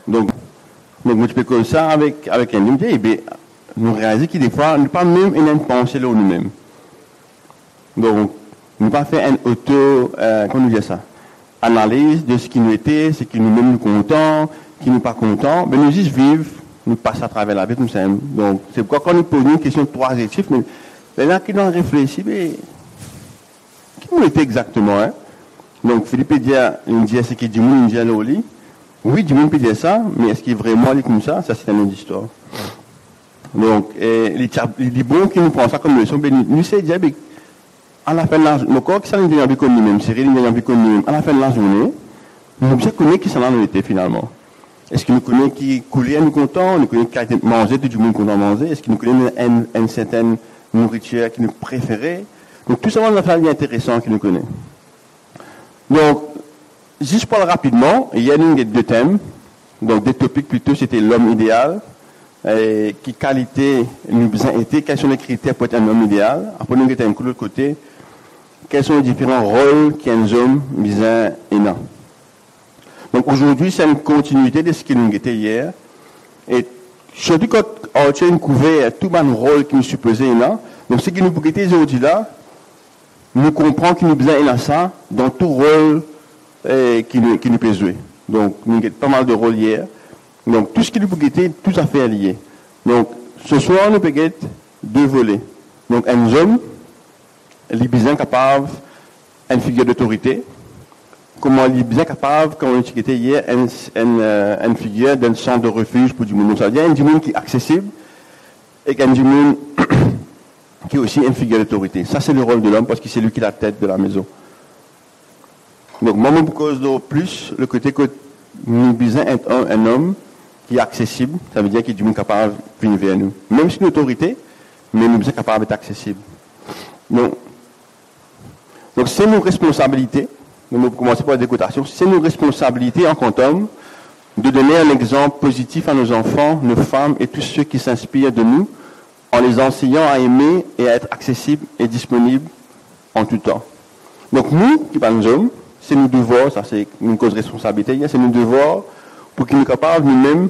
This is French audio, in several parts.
Donc, moi, je peux comme ça avec un homme, et bien, nous réalisons que des fois, nous pas même une pensée là nous-mêmes. Donc, nous pas faire une comment nous dire ça, analyse de ce qui nous était, ce qui nous-mêmes nous contents, qui nous pas contents, mais nous juste vivre, nous passons à travers la vie comme ça. Donc, c'est pourquoi quand nous posons une question de trois adjectifs, mais là, qui doit réfléchir, mais qui nous était exactement, hein? Donc, Philippe dit, il dit ce qu'il dit, il dit au lit. Oui, du monde peut dire ça, mais est-ce qu'il est vraiment dit comme ça? Ça, c'est une autre histoire. Donc, il dit bon qu'il nous prend ça comme leçon, mais nous, c'est dire, à la fin de la journée, le corps qui s'en est comme nous-mêmes, c'est réellement comme nous-mêmes, à la fin de la journée, nous devons connaître qui s'en a été finalement. Est-ce qu'il nous connaît qui coulait, nous content, nous connaît qui a mangé, tout le monde content manger, est-ce qu'il nous connaît une certaine nourriture qui nous préférait? Donc, tout ça, on a fait un lien intéressant qui nous connaît. Donc, juste pour parler rapidement, il y a deux thèmes, donc des topics plutôt, c'était l'homme idéal, qui qualité nous besoin été, quels sont les critères pour être un homme idéal. Après, nous avons de l'autre côté, quels sont les différents rôles qu'un homme besoin et non. Donc aujourd'hui, c'est une continuité de ce que nous était hier. Et surtout quand on a couvert tout le rôle qui nous supposait là, donc ce qui nous était aujourd'hui là, nous comprenons qu'il nous besoin et ça dans tout rôle qui nous peut jouer. Donc nous avons pas mal de rôles hier. Donc tout ce qui nous peut être tout à fait lié. Donc ce soir, nous peut être deux volets. Donc un homme, il est bien capable, une figure d'autorité. Comment il est bien capable, comme on a dit hier, une figure d'un centre de refuge pour du monde. Ça veut dire un du monde qui est accessible et un du monde qui est aussi une figure d'autorité. Ça, c'est le rôle de l'homme parce que c'est lui qui est la tête de la maison. Donc, moi, je cause de plus le côté que nous besoin être un homme qui est accessible. Ça veut dire qu'il est du monde capable de venir vers nous. Même si une autorité, mais nous sommes capables d'être accessibles. Donc c'est nos responsabilités. Nous allons commencer par la décotation. C'est nos responsabilités en tant qu'hommes de donner un exemple positif à nos enfants, nos femmes et tous ceux qui s'inspirent de nous en les enseignant à aimer et à être accessibles et disponibles en tout temps. Donc nous, qui sommes nos hommes, c'est nos devoirs, ça c'est une cause de responsabilité, c'est nos devoirs pour qu'ils nous capables nous-mêmes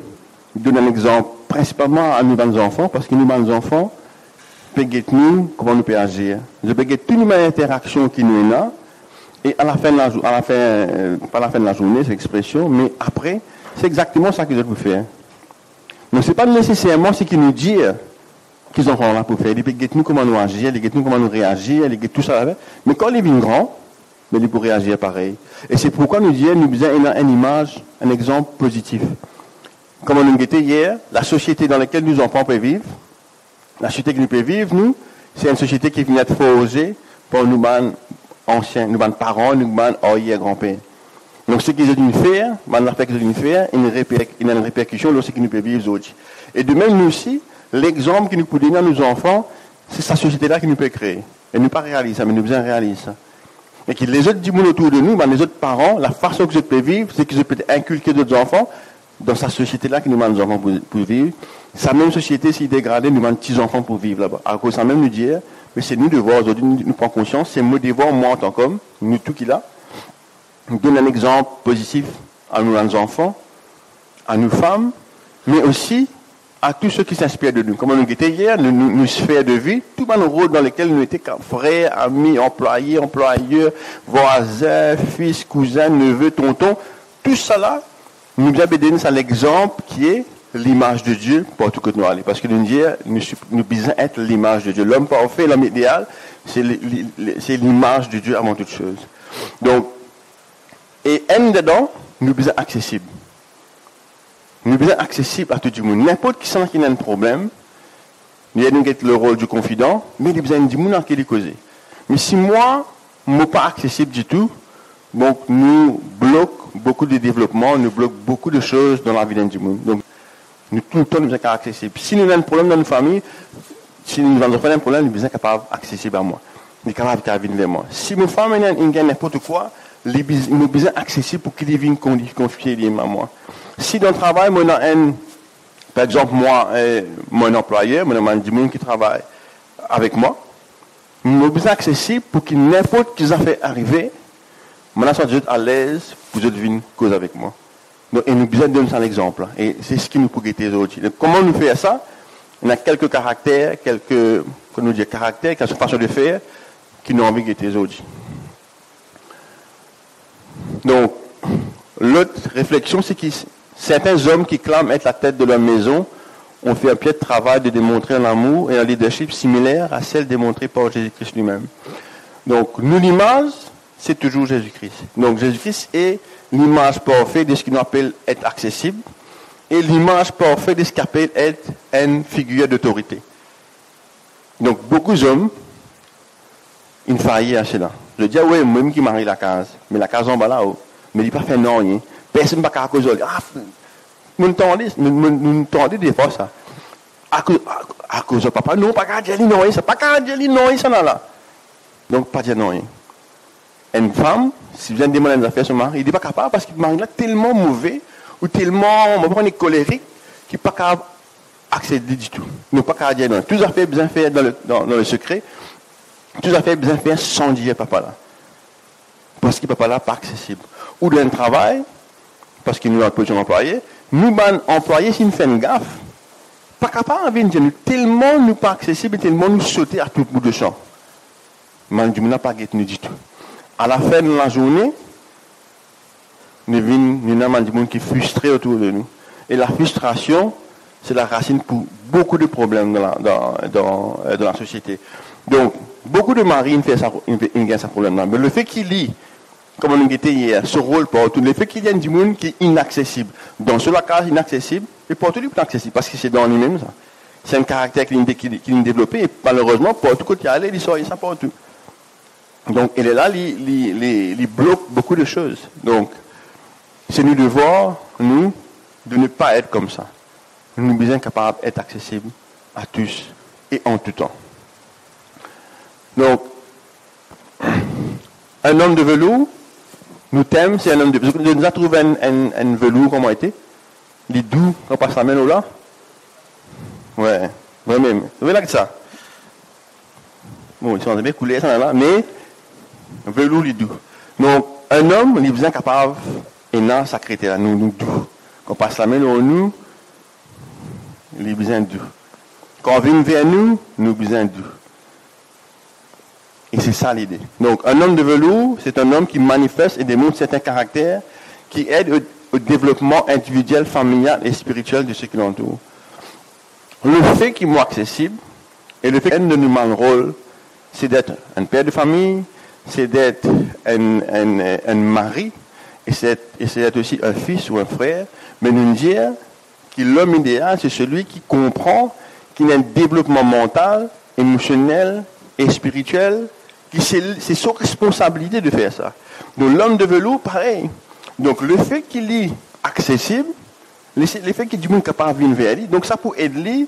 de donner un exemple principalement à nos enfants, parce que nos enfants peuvent nous comment nous pouvons agir. Je peux toutes les interactions qui nous ont. Et à la fin de pas la fin de la journée, c'est l'expression, mais après, c'est exactement ça qu'ils doivent faire. Donc, ce n'est pas nécessairement ce qu'ils nous disent qu'ils ont là pour faire. Ils peuvent nous comment nous agir, ils nous comment nous réagir, ils tout ça. Mais quand ils viennent grands, ils pourraient réagir pareil. Et c'est pourquoi nous disons, nous besoin une image, un exemple positif. Comme on nous dit hier, la société dans laquelle nos enfants peuvent vivre, la société que nous pouvons vivre, nous, c'est une société qui vient être forgée pour nous anciens, nous, parents, nous, arrière-grands-pères. Donc, ce qu'ils ont dû faire, il y a une répercussion sur ce qu'ils nous peuvent vivre aujourd'hui. Et de même, nous aussi, l'exemple que nous pouvons donner à nos enfants, c'est cette société-là qui nous peut créer. Et nous pas réaliser ça, mais nous besoin réaliser ça. Et que les autres du monde autour de nous, les autres parents, la façon que je peux vivre, c'est qu'ils peuvent inculquer d'autres enfants dans cette société-là qui nous demande nos enfants pour vivre. Sa même société, s'il dégradée, nous demande petits enfants pour vivre là-bas. Alors, ça même nous dire, mais c'est nous devoir aujourd'hui, nous prendre conscience, c'est mon devoir, moi en tant qu'homme, nous tout qui là, nous donne un exemple positif à nos enfants, à nos femmes, mais aussi à tous ceux qui s'inspirent de nous. Comme on était hier, nos sphères de vie, tous les rôles dans lesquels nous étions frères, amis, employés, employeurs, voisins, fils, cousins, neveux, tontons, tout ça là, nous devons donner ça l'exemple qui est l'image de Dieu pour tout que nous allons. Parce que nous devons être l'image de Dieu. L'homme parfait, l'homme idéal, c'est l'image de Dieu avant toute chose. Donc, et un dedans, nous devons être accessibles. Nous devons être accessibles à tout le monde. N'importe qui sent qu'il y a un problème, il y a le rôle du confident, mais il y a besoin du monde qui est causé. Mais si moi, je ne suis pas accessible du tout, donc nous bloquons beaucoup de développement, nous bloquons beaucoup de choses dans la vie du monde. Donc, nous, tout le temps, nous sommes accessibles. Si nous avons un problème dans notre famille, si nous avons un problème, nous sommes capables accessibles à moi. Nous sommes capables de venir vers moi. Si mon femme a n'importe quoi, nous sommes accessibles pour qu'il vienne confier à moi. Si dans le travail, moi, par exemple, moi, mon employeur, moi, du monde qui travaille avec moi, nous sommes accessibles pour qu'il n'importe qui a fait arriver, moi, je suis à l'aise pour que venir cause avec moi. Donc, et nous besoin de donner ça l'exemple. Et c'est ce qui nous peut guetter aujourd'hui. Donc, comment nous faire ça? On a quelques caractères, quelques façons de faire qui nous ont envie de guetter aujourd'hui. Donc, l'autre réflexion, c'est que certains hommes qui clament être la tête de leur maison ont fait un pied de travail de démontrer un amour et un leadership similaire à celle démontrée par Jésus-Christ lui-même. Donc, nous, l'image, c'est toujours Jésus-Christ. Donc, Jésus-Christ est l'image parfaite de ce qu'on appelle être accessible et l'image parfaite de ce qu'on appelle être une figure d'autorité. Donc, beaucoup d'hommes, ils faillissent à cela. Je dis, oui, moi-même qui marie la case, mais la case en bas là-haut, mais il n'a pas fait non, rien. Personne ne peut pas causer. Ah, nous entendons des fois ça. À cause de papa, non, pas qu'à dire non, ça, pas qu'à dire non, ça là. Donc, pas dire non. Une femme, si vous avez demandé des affaires à son mari, il n'est pas capable parce que le mari est tellement mauvais ou tellement, on est colérique, qu'il n'est pas capable d'accéder du tout. Il n'est pas capable de dire non. Tout à fait bien faire dans le secret. Tout à fait bien faire sans dire papa là. Parce que papa là n'est pas accessible. Ou dans le travail, parce qu'il nous a position employé, nous, employés, si nous faisons une gaffe, pas capable de dire tellement nous pas accessible, tellement nous sauter à tout bout de champ. Mais nous n'a pas guetté du tout. À la fin de la journée, nous avons des gens qui sont frustrés autour de nous. Et la frustration, c'est la racine pour beaucoup de problèmes dans la société. Donc, beaucoup de maris font ça problème-là. Mais le fait qu'il lit, comme on a dit hier, ce rôle partout, le fait qu'il y a du monde qui est inaccessible. Dans ce cas inaccessible, et partout il est accessible, parce que c'est dans lui-même ça. C'est un caractère qu'il a développé, et malheureusement, partout quand il allait, il sort ça partout. Donc, il est là, il bloque beaucoup de choses. Donc, c'est nous devoir, nous, de ne pas être comme ça. Nous sommes bien capables d'être accessibles à tous et en tout temps. Donc, un homme de velours, nous t'aime, c'est un homme de velours. Nous avons trouvé un velours, comment était? Il est doux, on passe la main là. Ouais, vraiment. Vous voyez là que ça? Bon, ils sont bien coulés, ça là, mais velours, il est doux. Donc, un homme, il est bien capable, et non, secrétaire, nous doux. Quand on passe la main là, nous, il est bien doux. Quand on vient vers nous, nous bien doux. Et c'est ça l'idée. Donc, un homme de velours, c'est un homme qui manifeste et démontre certains caractères qui aident au développement individuel, familial et spirituel de ceux qui l'entourent. Le fait qu'il est accessible et le fait qu'il nous manque le rôle, c'est d'être un père de famille, c'est d'être un mari, et c'est d'être aussi un fils ou un frère, mais nous dire que l'homme idéal, c'est celui qui comprend qu'il a un développement mental, émotionnel et spirituel, c'est son responsabilité de faire ça. Donc l'homme de velours, pareil. Donc le fait qu'il est accessible, le fait qu'il est capable de venir vers lui, donc ça pour aider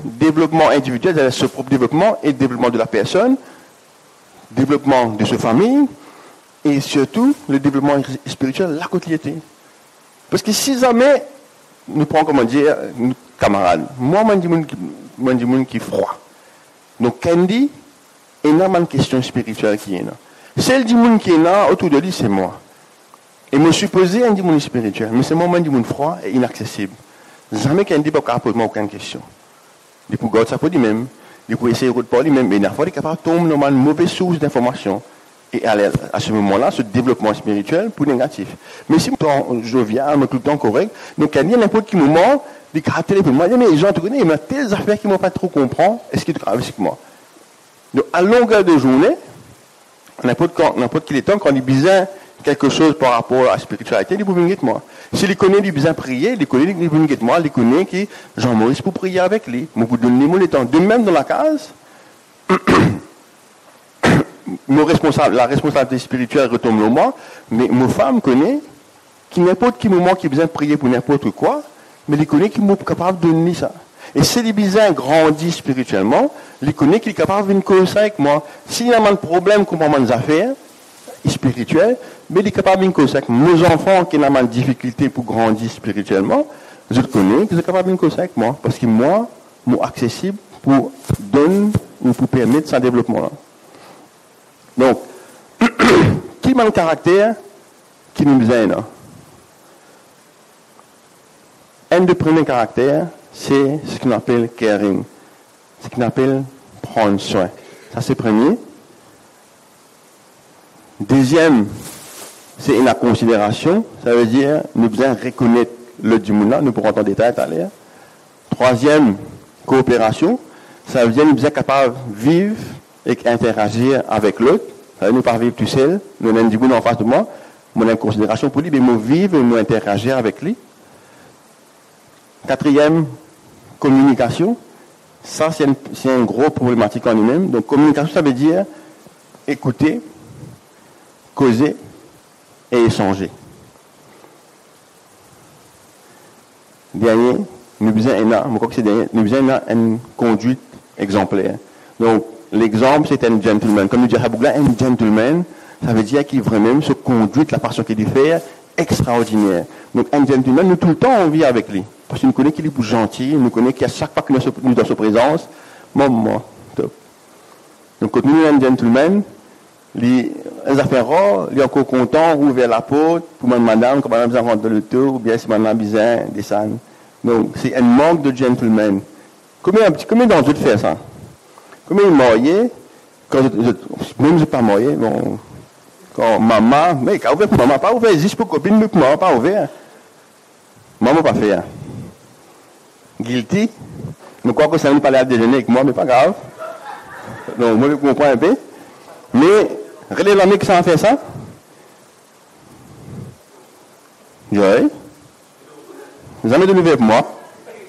développement individuel, c'est-à-dire ce propre développement et développement de la personne, développement de sa famille, et surtout le développement spirituel, la quotidienneté. Parce que si jamais, nous prenons, comment dire, camarades, moi, je dis monde qui est froid. Donc, Candy, il y a une question spirituelle qui est là. Celle du monde qui est là, autour de lui, c'est moi. Et me supposer un monde spirituel, mais c'est moi, un monde froid et inaccessible. Jamais Candy ne peut pas poser aucune question. Il peut garder ça pour lui-même, il peut essayer de parler lui-même, mais il faut être capable de tomber dans une mauvaise source d'information. Et à ce moment-là, ce développement spirituel pour négatif. Mais si je suis jovial, tout le temps correct, donc il y a n'importe quel moment, des caractères pour moi, mais les gens te connaissent, il y a telles affaires qui ne m'ont pas trop comprendre, est-ce qu'ils travaillent avec moi? Donc à longueur de journée, n'importe quel temps, quand il besoin quelque chose par rapport à la spiritualité, il peut venir avec moi. S'il connaît, il besoin prier, il connaît, il peut venir avec moi, il connaît que Jean-Maurice pour prier avec lui. Je peux donner mon temps. De même dans la case, la responsabilité spirituelle retombe sur moi, mais ma femme connaît qui n'importe quel moment qui a besoin de prier pour n'importe quoi, mais il connaît qu'il est capable de donner ça. Et si il besoin de grandir spirituellement, il connaît qu'il est capable de venir causer avec moi. S'il y a un problème comme des affaires spirituelles, mais il est capable de venir causer avec moi. Nos enfants qui ont des difficultés pour grandir spirituellement, je connais qu'ils sont capables de venir causer avec moi, parce que moi, je suis accessible pour donner ou pour permettre ce développement-là. Donc, qui a le caractère qui nous besoin là? un des premiers caractères, c'est ce qu'on appelle caring. Ce qu'on appelle prendre soin. Ça, c'est le premier. Deuxième, c'est la considération. Ça veut dire, nous devons reconnaître le du monde là. Nous pourrons en détail tout à l'heure. Troisième, coopération. Ça veut dire, nous devons être capables de vivre et interagir avec l'autre. Ça veut dire, nous ne pas vivre tout seul. Nous avons du monde en face de moi. Moi, j'ai une considération pour lui, mais moi vivre et moi interagir avec lui. Quatrième, communication. Ça, c'est une grosse problématique en lui-même. Donc, communication, ça veut dire écouter, causer et échanger. Dernier, nous besoin une conduite exemplaire. Donc, l'exemple, c'est un gentleman. Comme nous dit Habougla, un gentleman, ça veut dire qu'il vraiment se conduit la façon qu'il fait extraordinaire. Donc, un gentleman, nous tout le temps, on vit avec lui. Parce qu'il nous connaît qu'il est plus gentil, nous connaît qu'à chaque fois que nous sommes dans sa présence, top. Donc, quand nous sommes un gentleman, les affaires rares, il est encore content, ouvert la porte, pour madame, comme madame besoin rentrer le tour, ou bien si madame besoin descendre. Donc, c'est un manque de gentleman. Combien d'entre vous font ça? Combien de mariés, même si je ne suis pas marié, bon, quand maman, mais quand ouvert pour maman, pas ouvert juste pour copine, mais pour maman, pas ouvert. Maman pas fait. Guilty. Je crois que ça ne pas aller à déjeuner avec moi, mais pas grave. Donc, moi, je comprends un peu. Mais, regardez l'année que ça a fait ça. Oui. Vous avez de nouvelles pour moi.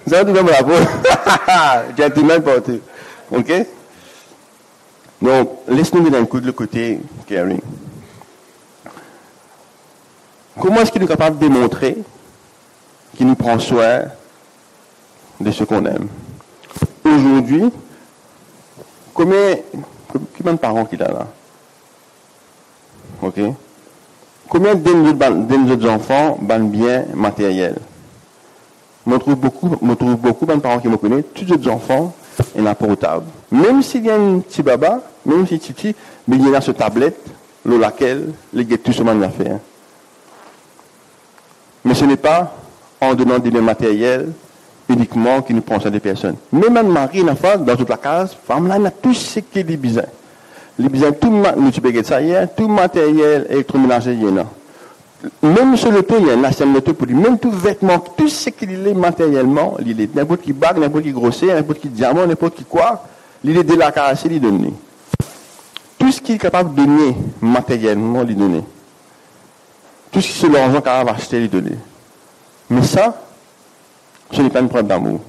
Vous avez de nouvelles pour la peau. Gentleman partout. OK? Donc, laisse-nous d'un coup de le côté caring. Comment est-ce qu'il est capable de démontrer qu'il nous prend soin de ce qu'on aime? Aujourd'hui, combien de parents qu'il a là? OK? Combien de nos enfants ban bien matériel? Je trouve beaucoup de parents qui me connaissent, tous les enfants, ils ont portable. Même s'il y a un petit baba, même si titi, mais il y a ce tablette, laquelle les gars tout ce monde a fait. Mais ce n'est pas en donnant des matériels uniquement qui nous prend soin des personnes. Même Marie, dans toute la case, femme là, il a tout ce qui est besoin. Les besoins, tout matériel électroménager, il y en a. Même sur le toit, il y a un ancien moto pour lui. Même tout vêtement, tout ce qu'il est matériellement, il est n'importe qui bague, n'importe qui grossier, n'importe qui diamant, n'importe qui quoi, il est de la carasser, il est donné. Tout ce qu'il est capable de donner matériellement, il est donné. Tout ce que l'argent capable d'acheter, il est donné. Mais ça, ce n'est pas une preuve d'amour.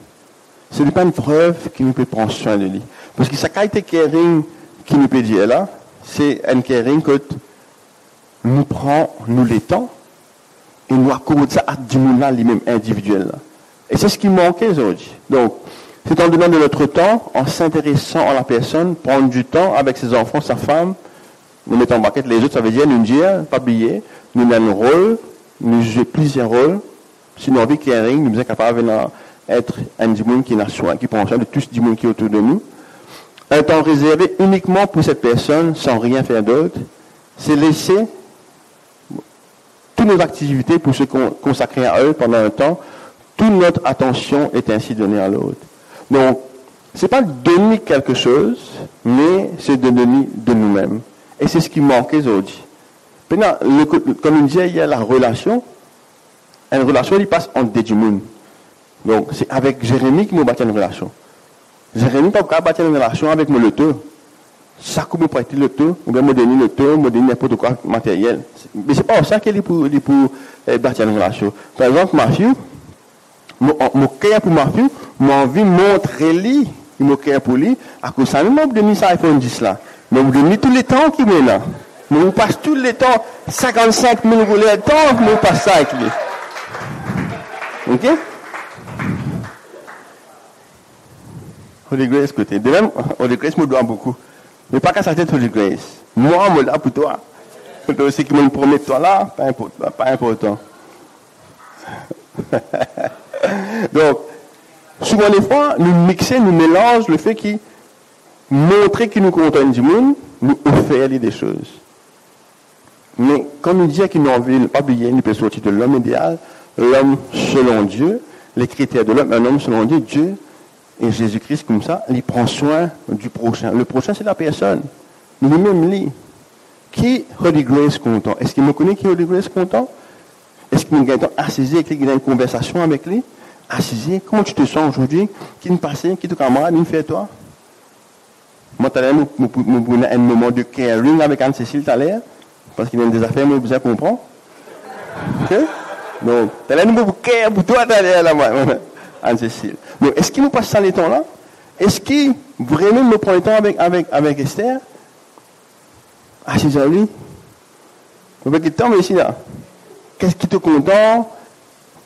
Ce n'est pas une preuve qui nous peut prendre soin de lui. Parce que sa qualité caring qui nous peut dire là, c'est un caring que nous prend, nous l'étend, et nous accorde ça à du monde lui-même individuel. Là. Et c'est ce qui manquait aujourd'hui. Donc, c'est en donnant de notre temps, en s'intéressant à la personne, prendre du temps avec ses enfants, sa femme, nous mettons en baquette les autres, ça veut dire nous dire, pas oublier, nous avons un rôle, nous jouons plusieurs rôles. Si nous avons caring, nous sommes capables d'être un du monde qui n'a soin, qui prend soin de tout ce du monde qui est autour de nous. Un temps réservé uniquement pour cette personne, sans rien faire d'autre, c'est laisser toutes nos activités pour se consacrer à eux pendant un temps. Toute notre attention est ainsi donnée à l'autre. Donc, c'est pas donner quelque chose, mais c'est de donner de nous-mêmes. Et c'est ce qui manquait aujourd'hui. Maintenant, comme on disait, il y a la relation. Une relation, il passe entre des monde. Donc, c'est avec Jérémie qui nous bâtit une relation. Jérémie n'a pas bâti une relation avec mon loto. Ça coupe pour être le taux, ou bien me donner le taux, me donner n'importe quoi matériel. Mais c'est pas ça qu'il est pour bâtir une relation. Par exemple, Mathieu, mon cœur pour Mathieu, m'a envie de montrer lui, mon cœur pour lui, à cause de ça, même de mis ça iPhone 10 là. Mais vous donnez tous les temps qu'il met là. Mais on passe tous les temps, 55 000 roulets de temps, mais on passe ça avec lui. Ok? Holy Grace, côté. De même, Holy Grace me doit beaucoup. Mais pas qu'à sa tête, Holy Grace. Moi, je suis là pour toi. Pour toi aussi qui me promet toi là, pas important. Donc, souvent des fois, nous mixons, nous mélangeons le fait qu'il montrer qu'il nous contente du monde, nous offrir des choses. Mais quand nous disons qu'il nous envie, pas oublier, nous peut sortir de l'homme idéal, l'homme selon Dieu, les critères de l'homme. Un homme selon Dieu, Dieu et Jésus-Christ comme ça, il prend soin du prochain. Le prochain, c'est la personne. Lui-même, lui. Qui Holy Grace content? Est-ce qu'il me connaît qui Holy Grace content? Est-ce qu'il me gagne assisé avec lui, qu'il a une conversation avec lui? Assisé, comment tu te sens aujourd'hui? Qui me passe, qui te camarade, il fait toi? Moi, tout à l'heure, nous un moment de caring avec Anne-Cécile tout à l'heure, parce qu'il y a des affaires, moi, vous comprendre. Ok? Donc, tout à l'heure, nous avons care pour toi tout à l'heure, là, Anne-Cécile. Donc, est-ce qu'il nous passe ça les temps là? Est-ce qu'il vraiment nous prend le temps avec Esther? Ah, c'est ça, lui. Avec le temps, mais ici, là. Qu'est-ce qui te content?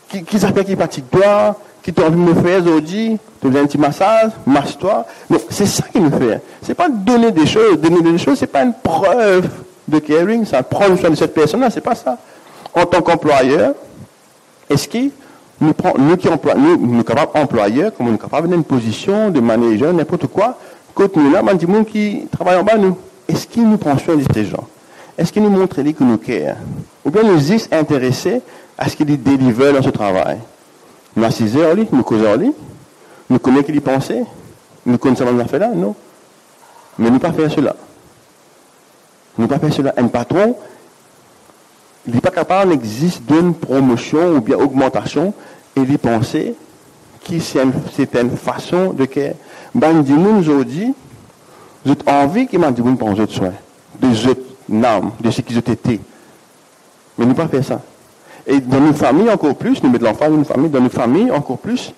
Qui s'appelle qui pratique toi? Qui t'a envie de me faire aujourd'hui? Tu veux un petit massage? Masse-toi. Donc, c'est ça qu'il nous fait. C'est pas donner des choses. Donner des choses, c'est pas une preuve de caring. Ça prendre soin de cette personne-là, c'est pas ça. En tant qu'employeur, est-ce qu'il nous prend, nous qui employons, nous capables employeurs, comme on est capable d'une position de manager, n'importe quoi, côté nous là, man, du monde qui travaille en bas, nous. Est-ce qu'il nous prend soin de ces gens? Est-ce qu'il nous montre que nous care? Ou bien nous sommes intéressés à ce qu'il délivre dans ce travail? Nous assisons en lui, nous causons en lui, nous connaissons qu'il y pensait, nous connaissons ce qu'on a fait là, non. Mais nous pas faire cela. Nous pas faire cela. Un patron, il n'est pas capable d'exister d'une promotion ou bien augmentation et il pensait que c'est une façon de care. Ben, nous aujourd'hui, vous avez envie qu'il m'a dit vous prendre autres soins, des autres normes, de ce qu'ils ont été. Mais nous pas faire ça. Et dans nos familles encore plus, nous mettons l'enfant dans nos familles, dans nos familles encore plus,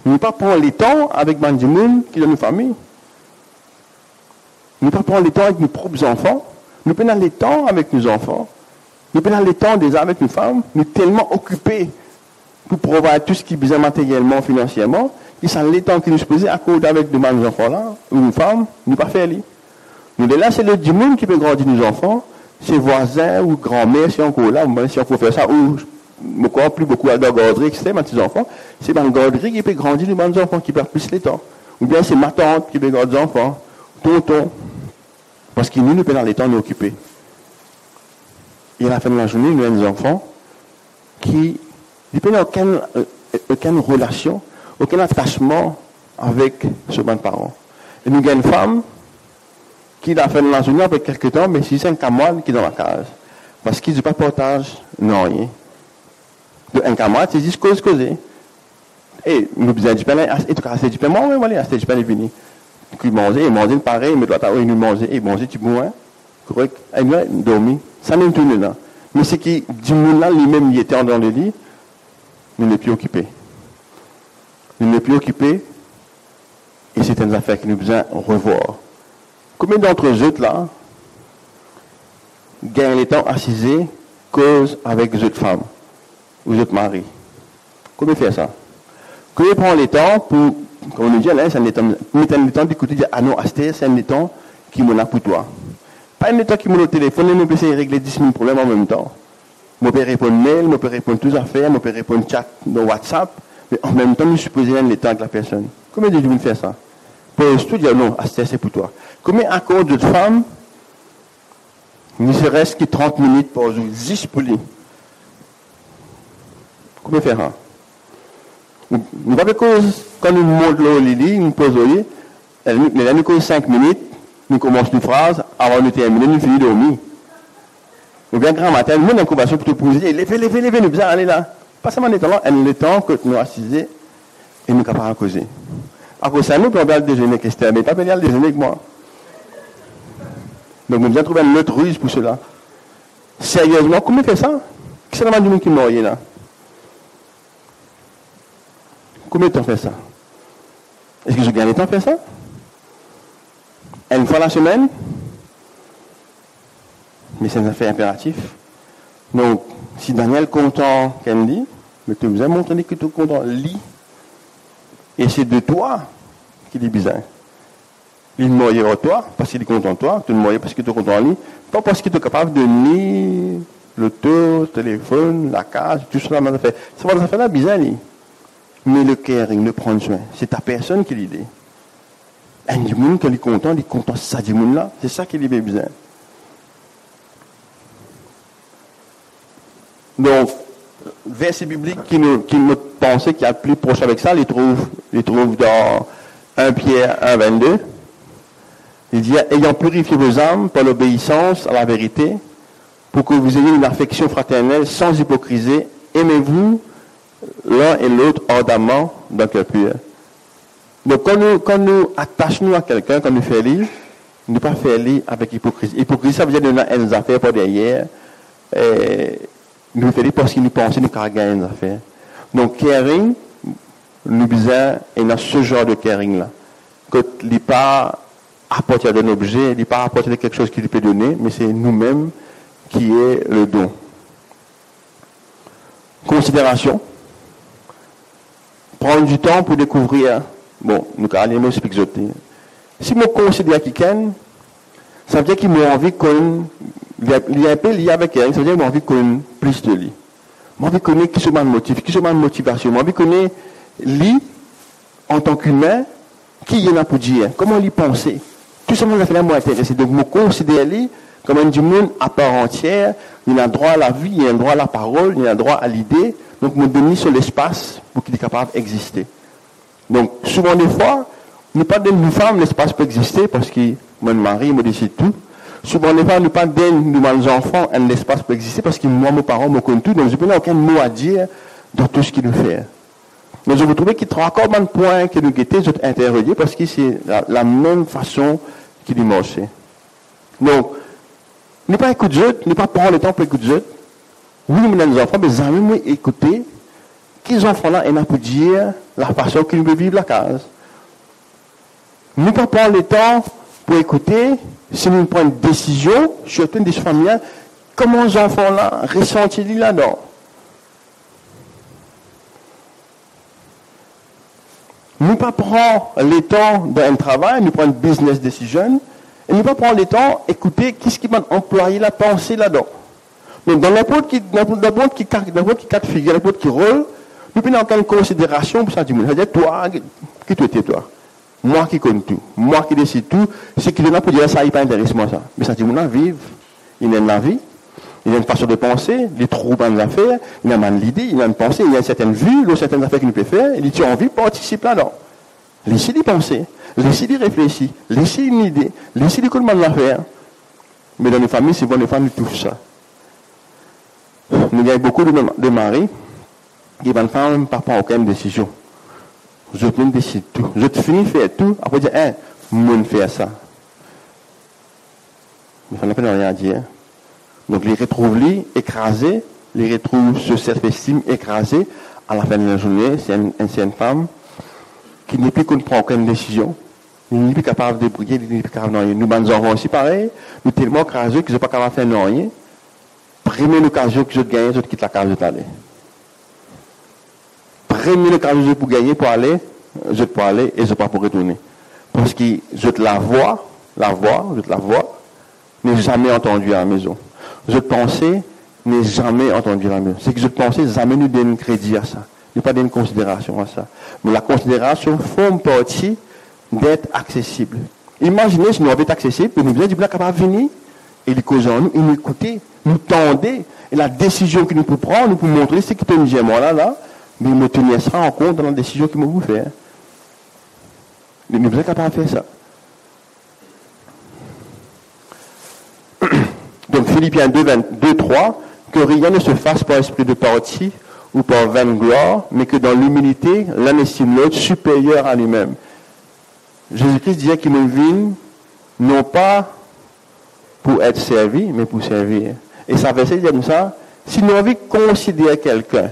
nous pas prendre les temps avec Bandimoun qui est dans nos familles. Nous pas prendre les temps avec nos propres enfants. Nous prenons les temps avec nos enfants. Nous prenons les temps déjà avec nos femmes. Nous sommes tellement occupés pour prouver tout ce qui est besoin matériellement, financièrement, qui sont les temps qui nous posent à cause avec de nos enfants là, ou une femme, nous pas faire. Nous là, c'est le monde qui peut grandir nos enfants, ses voisins ou grand-mère, si encore là, si on peut faire ça, ou encore plus beaucoup à la garderie, etc., mes petits enfants, c'est dans la garderie qui peut grandir les bons enfants qui perdent plus les temps. Ou bien c'est ma tante qui peut grandir les enfants, tonton. Parce que nous pouvons dans les temps nous occuper. Et à la fin de la journée, nous avons des enfants qui ne peuvent aucune relation, aucun attachement avec ce bon parent. Et nous avons une femme qui, à la fin de la journée, après quelques temps, mais c'est un camarade qui est dans la case. Parce qu'ils n'ont pas de partage, non, rien. Un camarade, c'est juste causer. Et nous avons du pain, et tout cas, c'est du pain, moi, voilà, c'est du pain, il est venu. Il mangeait pareil, mais il nous mangeait, il mangeait du bois, correct, il a dormi. Ça nous tourne là. Mais c'est qui, du monde là, lui-même, il était dans le lit, il n'est plus occupé. Il n'est plus occupé, et c'est une affaire que nous devons revoir. Combien d'entre eux là, gagnent les temps assisés, cause avec les autres femmes, ou les autres maris? Combien fait ça? Combien prend les temps pour, comme on nous dit, là, c'est un temps d'écouter, dire, ah non, c'est un temps qui m'en a pour toi. Pas un temps qui m'en a au téléphone, nous pouvons essayer de régler 10 000 problèmes en même temps. Je peux répondre mail, je peux répondre toutes les affaires, je peux répondre chat dans WhatsApp, mais en même temps, nous supposons le temps avec la personne. Combien de gens faire ça? Pour tout dire non, c'est pour toi. Combien accords d'autres femmes, ne serait-ce que 30 minutes par jour, 10 pour lui? Combien faire ça? Nous pas cause, quand nous montons le lit, nous posons, nous cause 5 minutes, nous commençons une phrase, avant de terminer, nous finissons de dormir. Nous bien grand matin, nous avons une incubation pour te poser, levez, nous besoin aller là. Pas seulement le temps que nous assisons et nous sommes capables de causer. À cause de ça, nous pouvons aller déjeuner avec Esther, mais pas venir déjeuner avec moi. Donc nous devons trouver une autre ruse pour cela. Sérieusement, comment fait ça? Qui c'est le monde qui est mort là? Combien de temps fait ça? Est-ce que je gagne le temps de faire ça? Une fois la semaine? Mais c'est un affaire impératif. Donc, si Daniel est content qu'elle dit, mais tu me montres que tu es content, lis. Et c'est de toi qu'il est bizarre. Il mourra à toi parce qu'il est content de toi, tu le mourras parce que tu es content de lui, pas parce que tu es capable de lire le tour, le téléphone, la case, tout ça. Ça va faire là bizarre, lui. Mais le caring, le prendre soin, c'est ta personne qui l'idée. Un monde qui est content, il est content, c'est ça du monde là, c'est ça qui est bizarre. Donc, verset biblique qui nous pensée qui est plus proche avec ça, il trouve dans 1 Pierre 1,22. Il dit, ayant purifié vos âmes par l'obéissance à la vérité, pour que vous ayez une affection fraternelle sans hypocrisie, aimez-vous l'un et l'autre ardemment dans le cœur pur. Donc, quand nous attachons à quelqu'un, quand nous faisons lire, ne pas faire lire avec hypocrisie. Hypocrisie, ça veut dire de nous affaires pour derrière. Nous faisons lire parce qu'il nous pense, nous avons gagné des affaires. Donc, caring, nous besoin, et dans ce genre de caring-là, que il n'est pas apporter d'un objet, il n'est pas apporter quelque chose qu'il peut donner, mais c'est nous-mêmes qui est le don. Considération. Prendre du temps pour découvrir. Bon, nous allons expliquer. Si je considère quelqu'un, ça veut dire qu'il m'a envie qu'on. Il y a un peu lié avec elle, ça veut dire qu'il m'a envie qu'on plus de lui. J'ai envie de connaître qui se m'a motivé, qui se m'a motivation. J'ai envie de connaître lui, en tant qu'humain, qui il y en a pour dire, comment il pensait. Tout ça, ça fait moi intéressé. Donc, je considère lui comme un du monde à part entière. Il a droit à la vie, il a droit à la parole, il a droit à l'idée. Donc, je me donne sur l'espace pour qu'il soit capable d'exister. Donc, souvent des fois, nous pas donner une femme l'espace pour exister parce que mon mari me décide tout. Souvent des fois, nous pas donner nos enfants un espace pour exister parce que moi, mes parents me connaissent tout. Donc, je n'ai pas aucun mot à dire dans tout ce qu'ils nous fait. Mais je vous trouve qu'il y a encore un point que nous guettons, nous interroger parce que c'est la même façon qu'il est marché. Donc, ne pas écouter eux, ne pas prendre le temps pour écouter eux. Oui, nous avons des enfants, mais jamais écouter qu'ils enfants-là, ils ont pour dire la façon qu'ils veulent vivre la case. Ne pas prendre le temps pour écouter, si nous prenons une décision, surtout une décision familiale, comment les enfants-là ressentent-ils là-dedans. Nous pas prendre le temps d'un travail, nous prendre une business decision, et nous pas prendre le temps d'écouter qu'est-ce qui va employer la pensée là-dedans. Donc, dans n'importe qui cas de figure, n'importe qui rôle, nous prenons aucune considération pour ça du monde. C'est-à-dire, toi, qui tu es, toi? Moi qui connais tout. Moi qui décide tout. Ce qui est là pour dire ça, il pas intéresse moi ça. Mais ça dit, mon vivre. Il aime la vie. Il a une façon de penser. Il trouve dans l'affaire. Il a une idée. Il a une pensée. Il a une certaine vue. Il a certaines affaires qu'il peut faire. Il dit, tu as envie de participer là-dedans. Laissez-lui penser. Laissez-lui réfléchir. Laissez-lui une idée. Laissez-lui comment l'affaire. Mais dans les familles, c'est bon, les femmes touchent ça. Nous avons beaucoup de maris qui vont faire même pas prendre aucune décision. Je décide tout. Je finis de faire tout. Après dire, moi, je fais ça. Mais ça n'a pas rien à dire. Donc, les retrouve écrasés, les retrouve ce self-estime écrasé. À la fin de la journée, c'est une femme qui n'est plus qu'on ne prend aucune décision. Il n'est plus capable de débrouiller, il n'est plus capable de rien. Nous, nos enfants aussi, pareil. Nous tellement écrasés qu'ils ne sont pas capables de faire rien. Première occasion que je gagne, je quitte la case de aller. Première occasion pour gagner, pour aller, je peux aller et je ne peux pas pour retourner. Parce que je te la vois, mais jamais entendu à la maison. Je pensais, mais jamais entendu à la maison. C'est que je pensais, jamais nous donne crédit à ça. Il n'y a pas de considération à ça. Mais la considération forme partie d'être accessible. Imaginez si nous avions été accessibles, et nous avions dit, capable de venir, et les causes en nous, ils nous écoutaient, nous tendaient, et la décision que nous pouvons prendre, nous pouvons montrer, c'est qu'il peut nous moi là, mais il me tenir ça en compte dans la décision qu'il me faire. Mais nous sommes capables de faire ça. Donc, Philippiens 2, 3, que rien ne se fasse par esprit de parti ou par vaine gloire, mais que dans l'humilité, l'un estime l'autre supérieur à lui-même. Jésus-Christ disait qu'il nous vient non pas pour être servi, mais pour servir. Et ça verset dit comme ça, si nous avons considérer quelqu'un,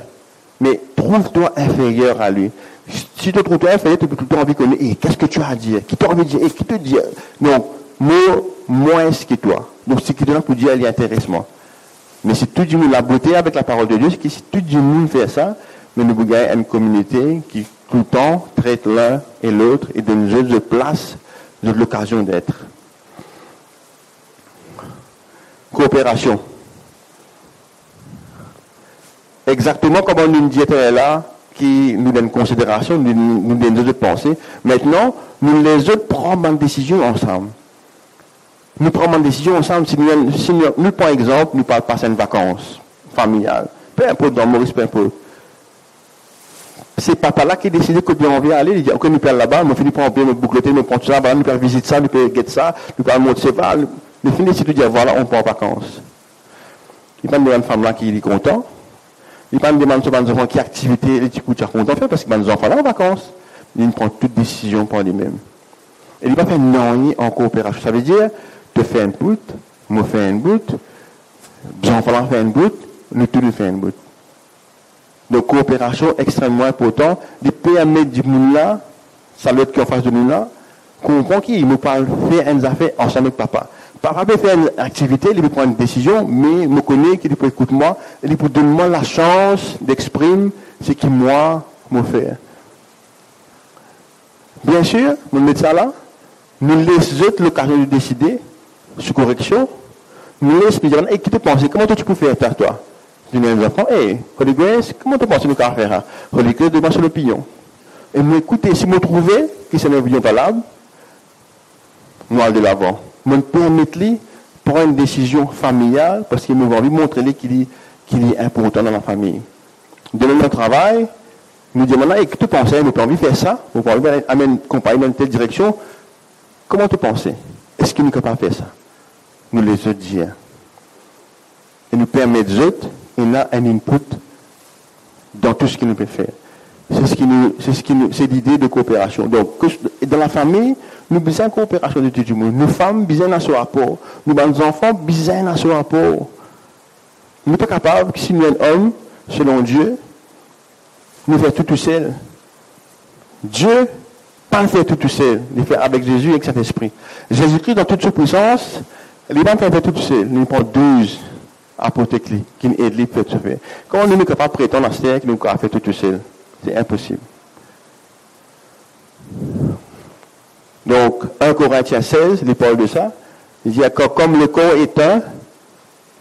mais trouve-toi inférieur à lui. Si tu te trouves inférieur, tu peux tout le temps envie de connaître, qu'est-ce que tu as à dire? Qui t'a envie de dire? Qui te dit? Donc, moins que toi. Donc, ce qui te donne pour dire, il intéresse moi. Mais si tout le monde la beauté avec la parole de Dieu, c'est que si tout le monde fait ça, mais nous gagnons une communauté qui tout le temps traite l'un et l'autre et donne nous autres place, de l'occasion d'être. Coopération. Exactement comme on nous dit là, qui nous donne considération, nous donne d'autres pensées. Maintenant, nous les autres prenons une décision ensemble. Nous prenons une décision ensemble. Si nous par exemple, nous passer une vacances familiale, peu importe dans Maurice, peu importe. c'est papa là qui décide que on vient aller, il dit, ok, nous perdons là-bas, nous finissons par bien nous boucleter, nous prenons ça, nous pouvons visiter ça, nous pouvons guetter ça, nous pouvons monter ça, nous finissons de dire, voilà, on part en vacances. Il n'y a pas de femme là qui est content. Il n'y a pas de demande sur les enfants qui activité, les petits coups de content faire parce que les enfants là en vacances. Ils prennent toute décision par lui-même. Et il ne pas faire non en coopération. Ça veut dire, te faire une bout, moi faire une bout, les enfants là faire une bout, nous tous nous faire une bout. Donc, coopération extrêmement important. Il permet du monde là, ça l'autre qui est en face de nous là, comprend qu'il nous parle faire une affaire ensemble avec papa. Papa peut faire une activité, il peut prendre une décision, mais me connaît qu'il peut écouter moi, il peut donner moi la chance d'exprimer ce que moi, me faire. Bien sûr, nous mettons ça là, nous laissons l'occasion de décider sur correction, nous laissons dire, et qui te pense, comment tu peux faire ça, toi? Je dis aux enfants, comment tu penses que nous pouvons faire ça? Holy Grace, devant sur l'opinion. Et moi, écoutez, si vous trouvez que c'est une opinion valable, moi, de l'avant. Moi, permettre de prendre une décision familiale parce qu'il m'a envie de montrer qu'il est important dans la famille. De notre travail, nous disons maintenant, que tu penses, nous avons envie de faire ça, nous avons envie d'amener une compagnie dans telle direction. Comment tu penses? Est-ce qu'il nous capable de faire ça? Nous les autres dire. Et nous permettre aux autres, il a un input dans tout ce qu'il nous peut faire. C'est l'idée de coopération. Donc, dans la famille, nous avons besoin de coopération de tout le monde. Nos femmes, besoin de ce rapport. Nos enfants, besoin de ce rapport. Nous ne sommes pas capables, si nous sommes un homme, selon Dieu, nous faire tout seul. Dieu, pas faire tout seul. Il fait avec Jésus et avec Saint-Esprit. Jésus-Christ, dans toute sa puissance, il ne fait pas tout seul. Il prend 12 apôtres qui aident lui à faire. Comment nous sommes capables de prétendre à ce que nous avons fait tout seul? C'est impossible. Donc, 1 Corinthiens 16, il parle de ça. Il dit que comme le corps est un,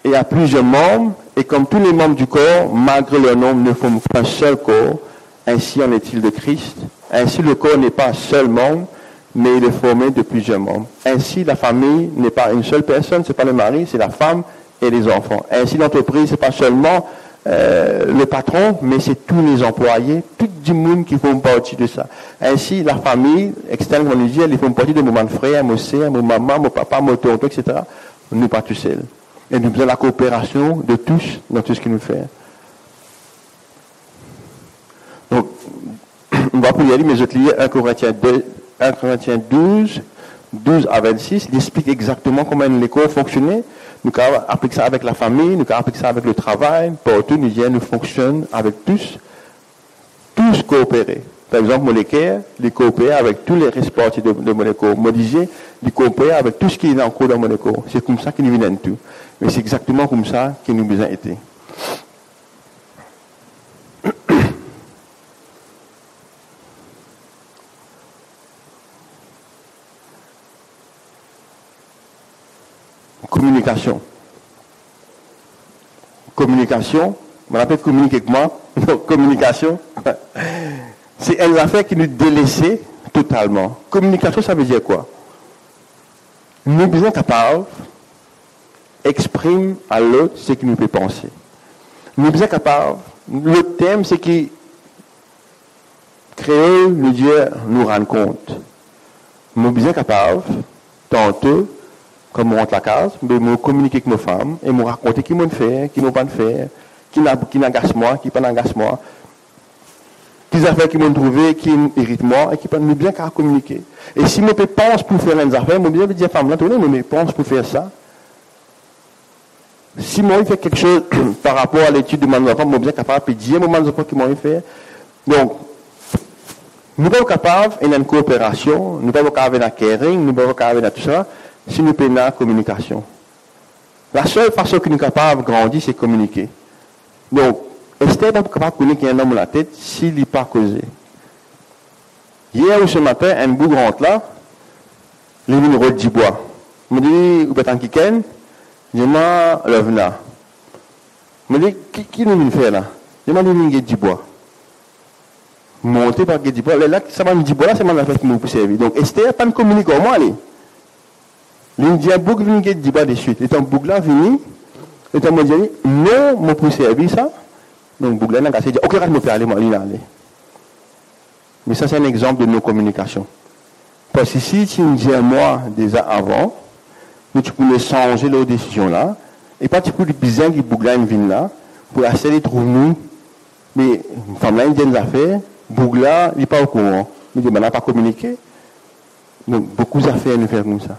et a plusieurs membres, et comme tous les membres du corps, malgré leur nombre, ne forment qu'un seul corps, ainsi en est-il de Christ. Ainsi, le corps n'est pas un seul membre, mais il est formé de plusieurs membres. Ainsi, la famille n'est pas une seule personne, c'est pas le mari, c'est la femme et les enfants. Ainsi, l'entreprise, c'est pas seulement le patron, mais c'est tous les employés, tout le monde qui font partie de ça. Ainsi, la famille externe, on dit, ils font partie de mon frère, mon soeur, mon maman, mon papa, mon tonton, etc. Nous pas tous seuls. Et nous avons la coopération de tous dans tout ce qu'il nous fait. Donc, on va pouvoir y aller, mais je vais lire 1 Corinthiens 12, 12 à 26, il explique exactement comment les corps fonctionnaient. Nous avons appliqué ça avec la famille, nous avons appliqué ça avec le travail, partout, nous fonctionnons avec tous coopérer. Par exemple, moléculaire, il coopère avec tous les responsables de molécule. Modifié, il coopère avec tout ce qui est en cours dans molécule. C'est comme ça qu'il nous vient tout. Mais c'est exactement comme ça qu'il nous besoin été. Communication. Communication. On appelle communiquer avec moi. Communication. C'est une affaire qui nous délaisse totalement. Communication, ça veut dire quoi? Nous sommes bien capables d'exprimer à l'autre ce qu'il nous fait penser. Nous sommes bien capables. Le thème, c'est qui créer le Dieu nous rend compte. Nous sommes bien capables, tantôt, comme on rentre la case, de me communiquer avec nos femmes et me raconter qui m'ont fait, qui n'ont pas fait, qui n'agace moi, qui pas n'agace moi. Des affaires qui m'ont trouvé, qui m'irritent moi, et qui peuvent bien qu'à communiquer. Et si je pense pour faire des affaires, je bien dire, femme, là, je pense pour faire ça. Si moi, je fais quelque chose par rapport à l'étude de mon enfant, je suis bien capable de dire mon enfant qui m'a fait. Donc, nous sommes capables d'une coopération, nous sommes capables d'un caring, nous sommes capables de tout ça, si nous faisons la communication. La seule façon que nous sommes capables de grandir, c'est communiquer. Donc, Esther n'est pas capable de connaître qu'il y a un homme dans la tête s'il n'est pas causé. Hier ou ce matin, un bougre rentre là, il vient de du bois. Il me dit, vous êtes en Kiken? Je dis, le vena. Il me dit, qui nous vient faire là? Je dis, il du bois. Monter par du bois. Là, ça va me dire, là, c'est mon affaire qui m'a servi. Donc, Esther n'a pas de communiquer au moins, allez. Il me dit, un bougre vient du bois de suite. Et un bougre là, venu, et un me dit, non, mon pour servir ça. Donc, Bougla n'a pas dit, ok, je me faire aller, moi, aller. Mais ça, c'est un exemple de nos communications. Parce que si tu me dis à moi déjà avant, que tu pouvais changer leur décision là, et pas tu peux le bizarre qui bougla une ville là, pour essayer de trouver nous, mais une femme là, une des affaires, bougla, il n'est pas au courant. Il dit, ben, on n'a pas communiqué. Donc, beaucoup d'affaires nous faire comme ça.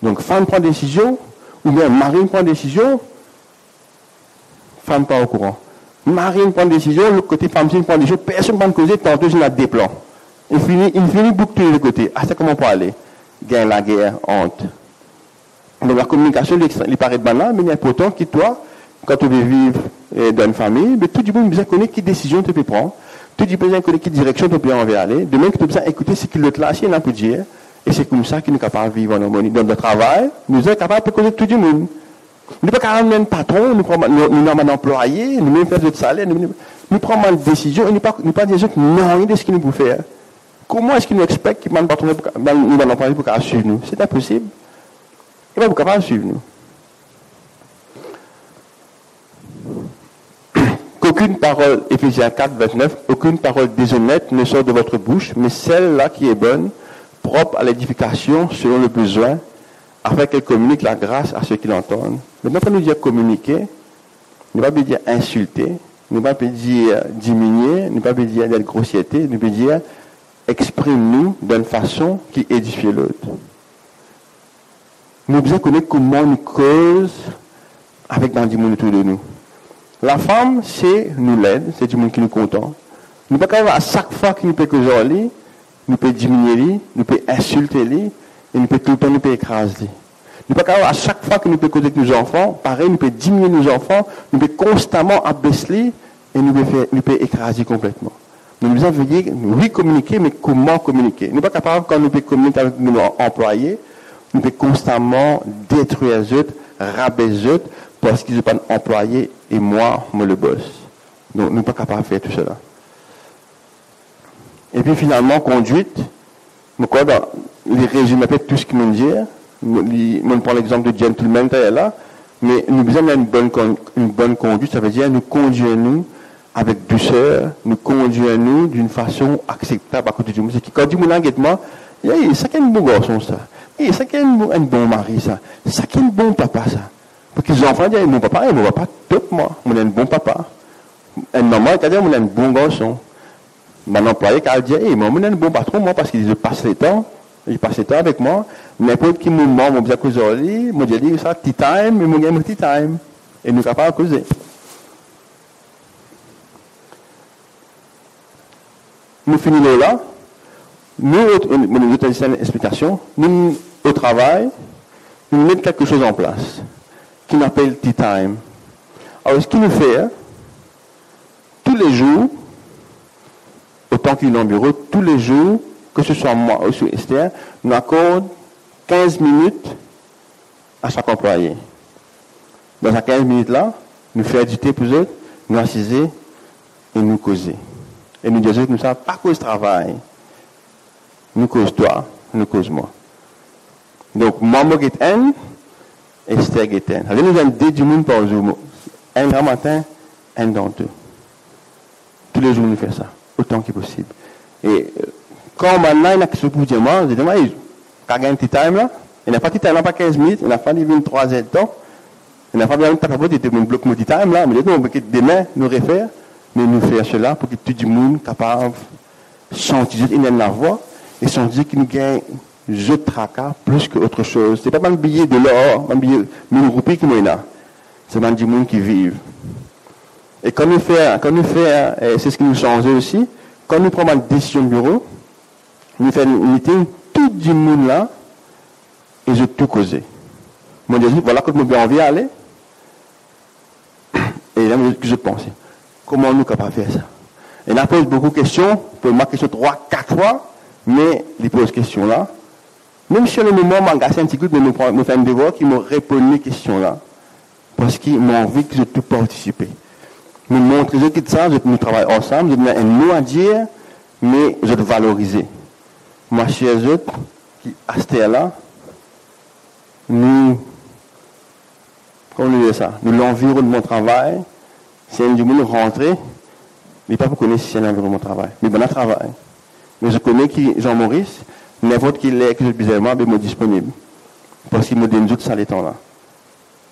Donc, femme prend décision, ou bien mari prend décision, femme pas au courant. Mari prend décision, l'autre côté, femme prend décision, personne ne peut causer, tantôt, il a des plans. Il finit boucler de côté. Ah, c'est comment pour aller? Gagne la guerre, honte. Donc, la communication, il paraît banal, mais il y a pourtant que toi, quand tu veux vivre dans une famille, mais tout le monde besoin de connaître quelle décision tu peux prendre. Tout le monde besoin de connaître quelle direction tu peux envers aller. De même que tu as besoin d'écouter ce que l'autre là, si il a pu dire. Et c'est comme ça qu'il est capable de vivre en harmonie. Dans le travail, nous sommes capables de connaître tout le monde. Nous ne sommes pas capables de patron, nous sommes un employé, nous même faire notre salaire, nous prenons une décision et nous ne pas dire non, rien de ce qu'il nous peut faire. Comment est-ce qu'il nous expecte qu'il nous patron nous allons employé pour qu'il suive nous? C'est impossible. Il ne va pas capable de suivre nous. Qu'aucune parole, Éphésiens 4, 29, aucune parole déshonnête ne sort de votre bouche, mais celle-là qui est bonne, propre à l'édification selon le besoin, afin qu'elle communique la grâce à ceux qui l'entendent. Maintenant, quand nous dire communiquer, ne pas dire insulter, ne pas dire diminuer, ne pas dire d'être grossièreté, ne pas dire exprime-nous d'une façon qui édifie l'autre. Nous devons connaître comment nous cause avec dans du monde autour de nous. La femme, c'est nous l'aide, c'est du monde qui nous content. Nous ne pouvons pas à chaque fois que nous pouvons causer, nous pouvons diminuer, nous pouvons insulter, et nous pouvons tout le temps nous pouvons écraser. Nous ne pouvons pas à chaque fois que nous pouvons causer avec nos enfants, pareil, nous pouvons diminuer nos enfants, nous pouvons constamment abaisser et nous pouvons écraser complètement. Nous devons veiller, oui, communiquer, mais comment communiquer? Nous ne sommes pas capables, quand nous pouvons communiquer avec nos employés, nous pouvons constamment détruire les autres, rabaisser les autres, parce qu'ils ne sont pas employés et moi le boss. Donc, nous ne sommes pas capables de faire tout cela. Et puis finalement, conduite, quoi, dans les résumés, peut-être tout ce qu'ils m'ont dit, on prend l'exemple de gentleman, là, mais nous besoin d'une bonne conduite, ça veut dire nous conduisons avec douceur, nous conduisons d'une façon acceptable à côté du monde. C'est que quand du monde guettement, ça qui est un bon garçon, ça. Ça qui est un bon mari, ça. Ça qui est un bon papa, ça. Parce que les enfants disent, mon papa, top moi. Moi, un bon papa. Un maman, il dit, moi, un bon garçon. Mon employé, il dit, moi, un bon patron, moi, parce qu'il passe le temps. Il passe le temps avec moi. N'importe qui moment, mon bien causer, moi, je dis, ça, tea time, mais moi, j'aime tea time. Et nous, capables de causer. Nous finissons là. Nous, une explication. Nous, au travail, nous mettons quelque chose en place qui m'appelle tea time. Alors, ce qu'il nous fait, tous les jours, autant qu'il est dans le bureau, tous les jours, que ce soit moi ou sur Esther, nous accorde 15 minutes à chaque employé. Dans ces 15 minutes-là, nous faisons du thé pour eux, nous assiser et nous causer. Et nous disons que nous ne sommes pas cause travail. Nous cause toi, nous cause moi. Donc, moi, je suis un, Esther est un. Nous avons deux monde par jour. Un grand matin, un dans deux. Tous les jours, nous faisons ça, autant que possible. Et quand maintenant, il y a quelque chose pour dire, moi, je dis, il y a un petit time là. Il n'y a pas de time là, pas 15 minutes, il n'y a pas de 23 heures de temps. Il n'y a pas besoin de taper de bloc de time là, mais demain, nous refaire, mais nous faire cela pour que tout le monde soit capable de sentir la voix et sentir qu'il nous gagne jeu de tracas plus qu'autre chose. Ce n'est pas un billet de l'or, un billet de roupies qui est là. C'est un monde qui vivent. Et quand nous faisons, c'est ce qui nous change aussi, quand nous prenons une décision de bureau, nous faisons une meeting, tout le monde là, et je tout causé. Moi, je dis, voilà que nous avons envie d'aller. Et là, je pense, comment nous sommes capables de faire ça? Et là, pose beaucoup de questions, peut marquer sur 3, 4 fois, mais il pose question là. Même si le moment, m'a gâché un petit coup, mais nous faisons un devoir qui m'ont répondu ces questions-là. Parce qu'ils m'ont envie que je tout participer. Nous montrons que ça, nous travaillons ensemble, je un mot à dire, mais je dois valoriser. Moi, chers autres, qui à là, nous, comment nous dit ça, nous l'environnement de travail, c'est un du monde rentré, mais pas pour connaître si c'est un environnement de travail, mais bon, on travail. Mais je connais qui Jean-Maurice, n'importe qui l'est que je bizarrement, mais disponible. Parce qu'il me donne tout ça les temps là.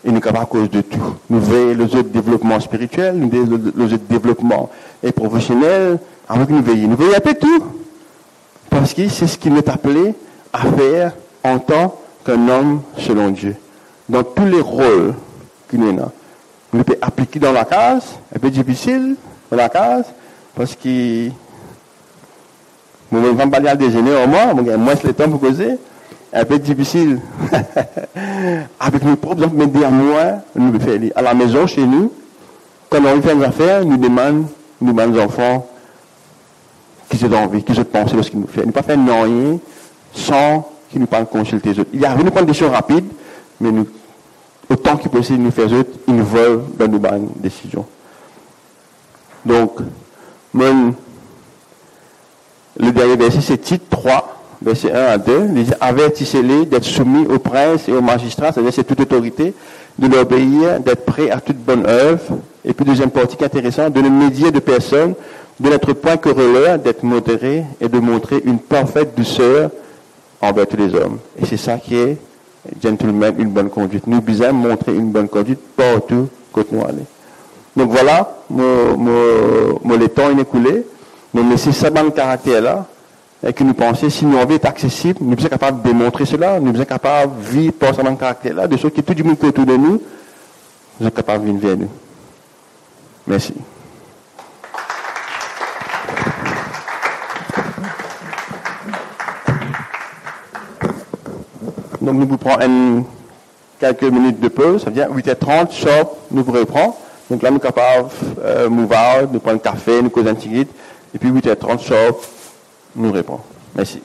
Et nous sommes capables à cause de tout. Nous veillons les autres développements spirituels, nous veillons les autres développements et professionnels, avant que nous veillions. Nous veillons à tout. Parce que c'est ce qui nous est appelé à faire en tant qu'un homme selon Dieu. Dans tous les rôles qu'il y a. Nous pouvons appliquer dans la case, un peu difficile dans la case, parce que nous ne pouvons pas aller à déjeuner au moins le temps pour causer, un peu difficile. Avec nos propres enfants, mais derrière moi, nous pouvons faire à la maison, chez nous, quand on fait des affaires, nous demandons aux enfants qui ont envie, qui ont pensé de ce qu'ils nous font. Nous ne pas faire rien sans qu'ils nous parlent consulter les autres. Il y a une prendre des choses rapides, mais nous, autant qu'il possible, nous faire autres, ils nous veulent dans nos bonnes décisions. Donc, même, le dernier verset, c'est Tite 3, verset 1 à 2. Il dit, avertissez-les d'être soumis aux princes et aux magistrats, c'est-à-dire c'est toute autorité, de leur obéir, d'être prêts à toute bonne œuvre. Et puis, deuxième partie qui est intéressante, de ne médier de personne, de n'être point querelleur, d'être modéré et de montrer une parfaite douceur envers tous les hommes. Et c'est ça qui est, gentleman, une bonne conduite. Nous devons montrer une bonne conduite partout quand nous allons. Donc voilà, le temps est écoulé. Donc c'est ça dans le caractère-là, et que nous pensons, si nous avons été accessibles, nous sommes capables de démontrer cela, nous sommes capables de vivre par ce caractère-là, de ce qui est tout du monde autour de nous, nous sommes capables de vivre vers nous. Merci. Donc nous vous prenons quelques minutes de pause, ça veut dire 8h30, sharp, nous vous reprend. Donc là nous sommes capables de move out, de prendre un café, nous causer un petit guide, et puis 8h30, sharp, nous répond. Merci.